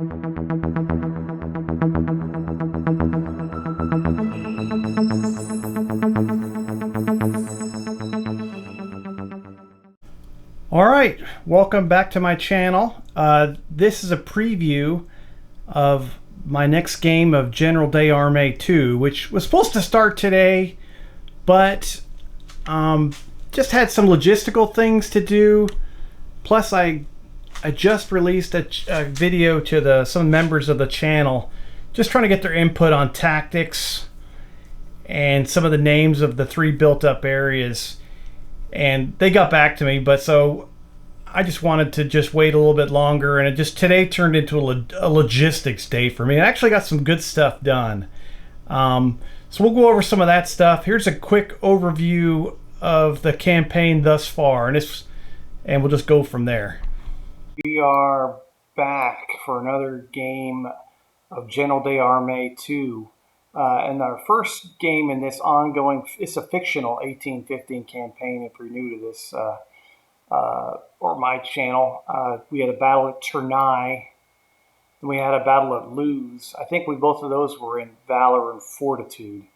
All right, welcome back to my channel. This is a preview of my next game of General d'Armée 2, which was supposed to start today, but just had some logistical things to do. Plus, I just released a video to some members of the channel, just trying to get their input on tactics and some of the names of the 3 built-up areas. And they got back to me, but so I just wanted to just wait a little bit longer, and it just today turned into a logistics day for me. I actually got some good stuff done. So we'll go over some of that stuff. Here's a quick overview of the campaign thus far, and we'll just go from there. We are back for another game of General d'Armée 2. And our first game in this ongoing, it's a fictional 1815 campaign if you're new to this, or my channel. We had a battle at Tournai, and we had a battle at Luz. I think both of those were in Valor and Fortitude.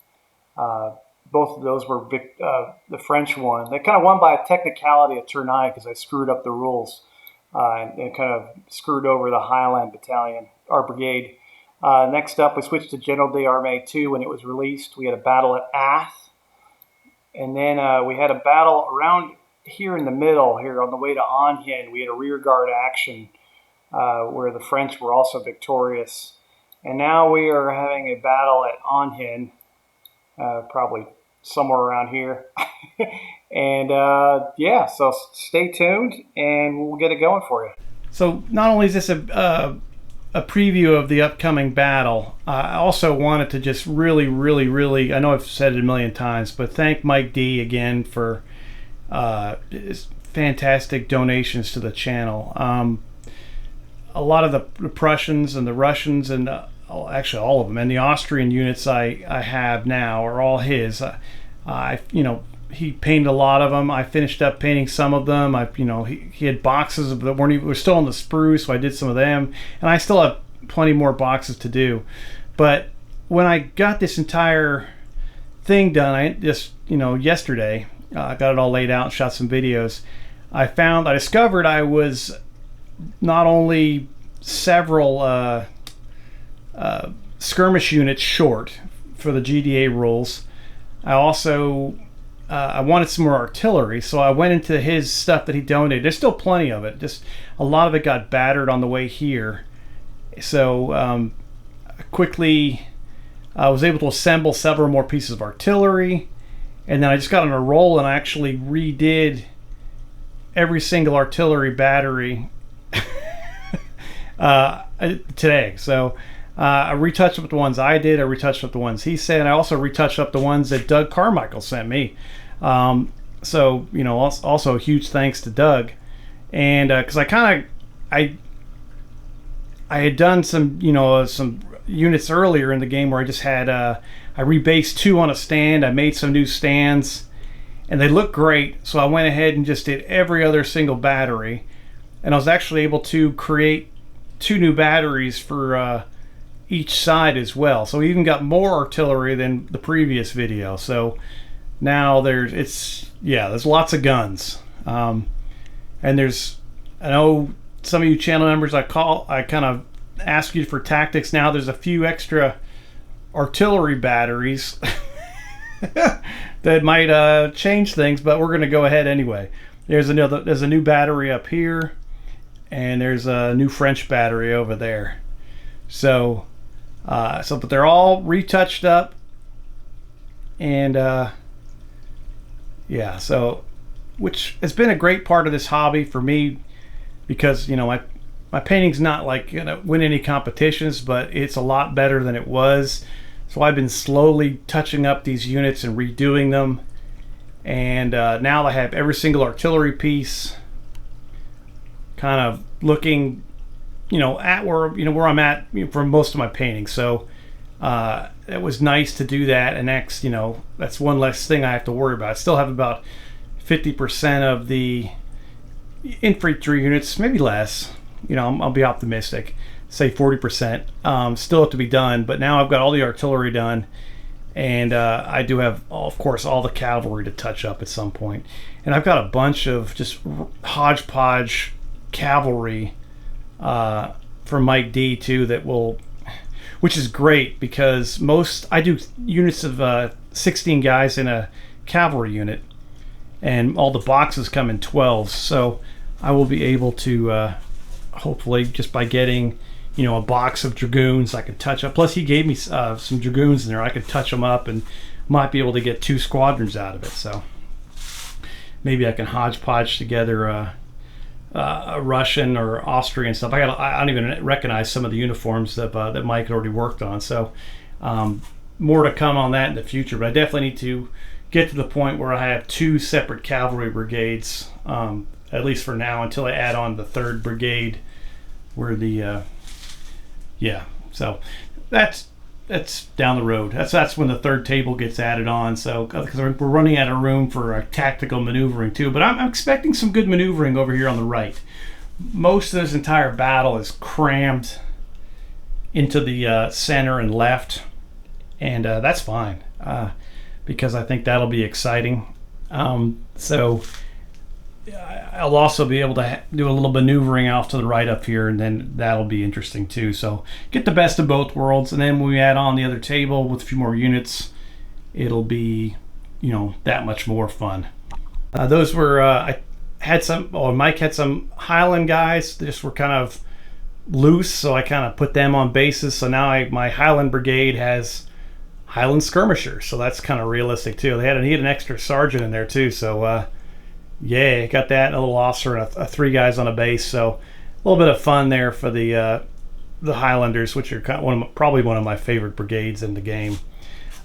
Both of those were the French won. They kind of won by a technicality at Tournai because I screwed up the rules and kind of screwed over the Highland Battalion, our brigade. Next up, we switched to General d'Armée 2 when it was released. We had a battle at Ath. And then we had a battle around here in the middle, here on the way to Enghien. We had a rearguard action where the French were also victorious. And now we are having a battle at Enghien, probably somewhere around here. And yeah, so stay tuned and we'll get it going for you. So not only is this a preview of the upcoming battle, I also wanted to just really, I know I've said it a million times, but thank Mike D again for his fantastic donations to the channel. A lot of the Prussians and the Russians and actually all of them, and the Austrian units I have now are all his. He painted a lot of them. I finished up painting some of them. He had boxes that were still on the sprue, so I did some of them, and I still have plenty more boxes to do. But when I got this entire thing done, I just yesterday I got it all laid out and shot some videos. I discovered I was not only several skirmish units short for the GDA rules. I also I wanted some more artillery, so I went into his stuff that he donated. There's still plenty of it. Just a lot of it got battered on the way here. So quickly I was able to assemble several more pieces of artillery, and then I just got on a roll and I actually redid every single artillery battery today. So I retouched up the ones I did, I retouched up the ones he said, and I also retouched up the ones that Doug Carmichael sent me. So also a huge thanks to Doug, and because I had done some units earlier in the game where I just had I rebased 2 on a stand. I made some new stands, and they look great. So I went ahead and just did every other single battery, and I was actually able to create 2 new batteries for each side as well. So we even got more artillery than the previous video. So now there's lots of guns, and I know some of you channel members I kind of ask you for tactics. Now there's a few extra artillery batteries that might change things, but we're going to go ahead anyway. There's a new battery up here, and there's a new French battery over there. So but they're all retouched up, and yeah, so which has been a great part of this hobby for me, because my painting's not like gonna win any competitions, but it's a lot better than it was. So I've been slowly touching up these units and redoing them, and now I have every single artillery piece kind of looking at where I'm at for most of my painting. So it was nice to do that, and that's one less thing I have to worry about. I still have about 50% of the infantry units, maybe less. I'll be optimistic. say 40%. Still have to be done, but now I've got all the artillery done, and I do have, of course, all the cavalry to touch up at some point. And I've got a bunch of just hodgepodge cavalry from Mike D too that will, which is great because I do units of 16 guys in a cavalry unit, and all the boxes come in 12s, so I will be able to hopefully, just by getting, you know, a box of dragoons I can touch up. Plus he gave me some dragoons in there. I could touch them up and might be able to get 2 squadrons out of it. So maybe I can hodgepodge together a Russian or Austrian stuff. I don't even recognize some of the uniforms that Mike had already worked on. So more to come on that in the future. But I definitely need to get to the point where I have 2 separate cavalry brigades, at least for now, until I add on the 3rd brigade, where the so that's down the road. That's when the 3rd table gets added on. So because we're running out of room for tactical maneuvering too, but I'm expecting some good maneuvering over here on the right. Most of this entire battle is crammed into the center and left, and that's fine because I think that'll be exciting. So I'll also be able to do a little maneuvering off to the right up here, and then that'll be interesting too. So get the best of both worlds, and then when we add on the other table with a few more units, it'll be, you know, that much more fun. Those were I had some, Mike had some Highland guys that just were kind of loose, so I kind of put them on bases. So now my Highland brigade has Highland skirmishers, so that's kind of realistic too. He had an extra sergeant in there too, so yeah, got that, and a little officer and a 3 guys on a base. So a little bit of fun there for the Highlanders, which are probably one of my favorite brigades in the game.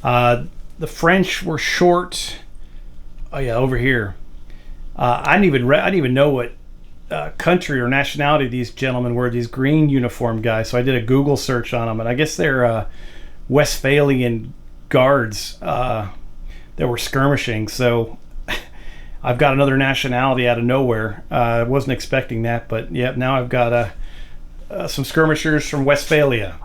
The French were short. Oh yeah, over here. I didn't even know what country or nationality these gentlemen were. These green uniform guys. So I did a Google search on them, and I guess they're Westphalian guards that were skirmishing. So I've got another nationality out of nowhere. I wasn't expecting that, but yeah, now I've got some skirmishers from Westphalia.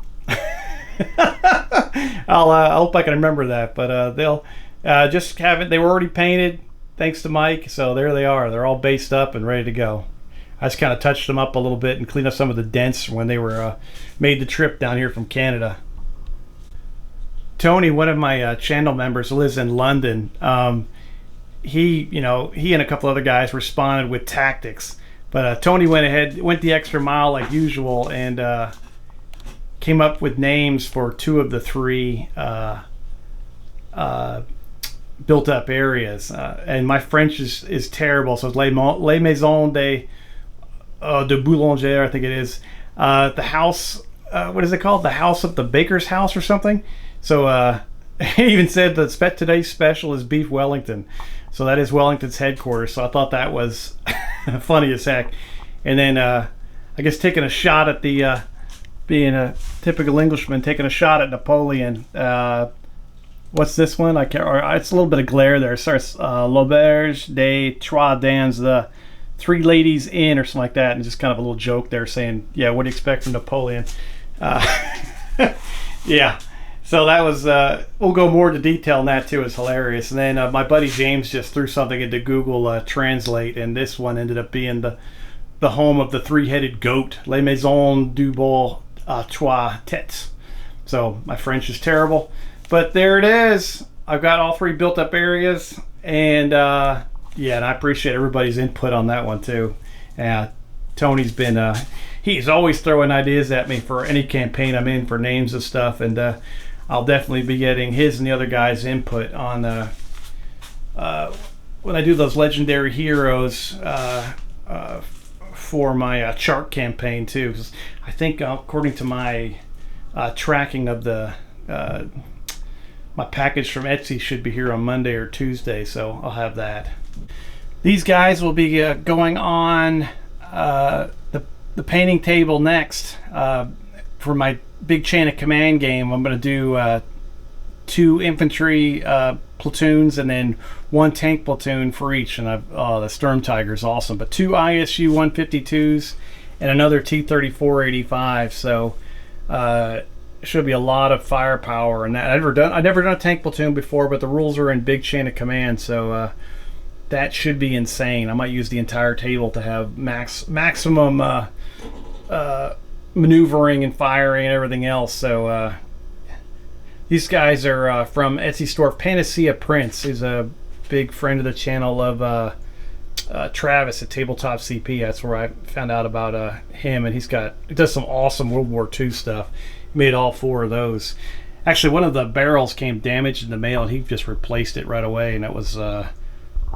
I hope I can remember that, but they'll just have it. They were already painted, thanks to Mike, so there they are. They're all based up and ready to go. I just kind of touched them up a little bit and cleaned up some of the dents when they were made the trip down here from Canada. Tony, one of my channel members, lives in London. He and a couple other guys responded with tactics, but Tony went the extra mile like usual, and came up with names for 2 of the 3 built up areas. And my French is terrible, so it's Les Maisons de Boulanger, I think it is. The house, what is it called? The house of the baker's house or something. So he even said that today's special is beef Wellington. So that is Wellington's headquarters. So I thought that was funny as heck. And then I guess taking a shot at the being a typical Englishman, taking a shot at Napoleon. What's this one? I can't. Or it's a little bit of glare there. It starts L'Auberge des Trois Dames, the 3 ladies in, or something like that, and just kind of a little joke there, saying, "Yeah, what do you expect from Napoleon?" Yeah. So that was, we'll go more into detail on that too. It's hilarious. And then my buddy James just threw something into Google Translate, and this one ended up being the home of the 3-headed goat, Les Maisons du Beau Trois Têtes. So my French is terrible, but there it is. I've got all 3 built up areas, and yeah, and I appreciate everybody's input on that one too. Tony's been, he's always throwing ideas at me for any campaign I'm in for names and stuff, and I'll definitely be getting his and the other guys' input on when I do those legendary heroes for my chart campaign too. 'Cause I think according to my tracking of the my package from Etsy should be here on Monday or Tuesday, so I'll have that. These guys will be going on the painting table next. For my big chain of command game, I'm going to do 2 infantry platoons and then 1 tank platoon for each. And the Sturm Tiger is awesome. But 2 ISU 152s and another T-34-85. So should be a lot of firepower. And that I've never done a tank platoon before, but the rules are in big chain of command, so that should be insane. I might use the entire table to have maximum maneuvering and firing and everything else. So these guys are from Etsy store. Panacea Prince is a big friend of the channel of Travis at Tabletop CP. That's where I found out about him, and he does some awesome World War II stuff. He made all 4 of those. Actually, one of the barrels came damaged in the mail, and he just replaced it right away, and that was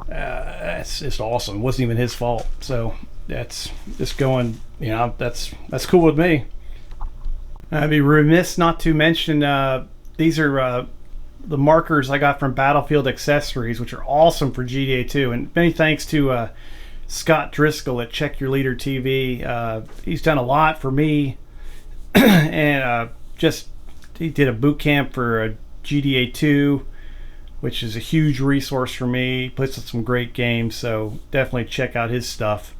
it's just awesome. It wasn't even his fault. So that's just going, you know, that's cool with me. I'd be remiss not to mention these are the markers I got from Battlefield Accessories, which are awesome for GDA2. And many thanks to Scott Driscoll at Check Your Leader TV. He's done a lot for me, and he did a boot camp for GDA2, which is a huge resource for me. He puts up some great games, so definitely check out his stuff.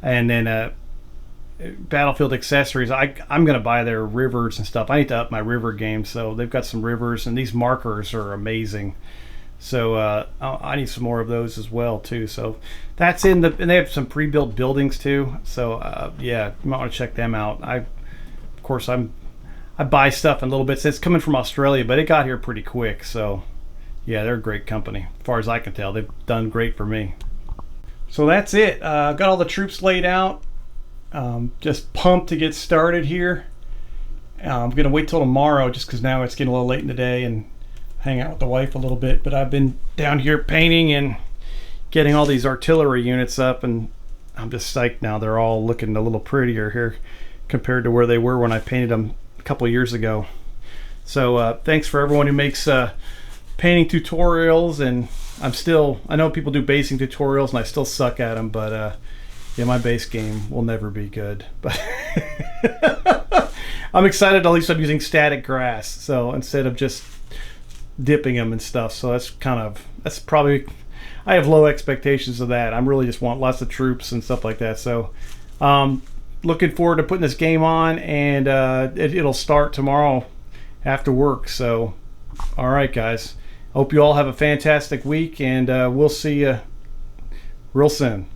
And then Battlefield Accessories, I'm going to buy their rivers and stuff. I need to up my river game, so they've got some rivers, and these markers are amazing. So I need some more of those as well too. So that's and they have some pre-built buildings too. So yeah, you might want to check them out. Of course I buy stuff in little bits. It's coming from Australia, but it got here pretty quick. So yeah, they're a great company. As far as I can tell, they've done great for me. So that's it. Got all the troops laid out. Just pumped to get started here. I'm gonna wait till tomorrow just because now it's getting a little late in the day and hang out with the wife a little bit. But I've been down here painting and getting all these artillery units up, and I'm just psyched now. They're all looking a little prettier here compared to where they were when I painted them a couple of years ago. So thanks for everyone who makes painting tutorials. And I know people do basing tutorials and I still suck at them, but yeah, my base game will never be good, but I'm excited. At least I'm using static grass, so instead of just dipping them and stuff. So that's probably, I have low expectations of that. I really just want lots of troops and stuff like that. So looking forward to putting this game on, and it'll start tomorrow after work. So all right, guys, hope you all have a fantastic week, and we'll see you real soon.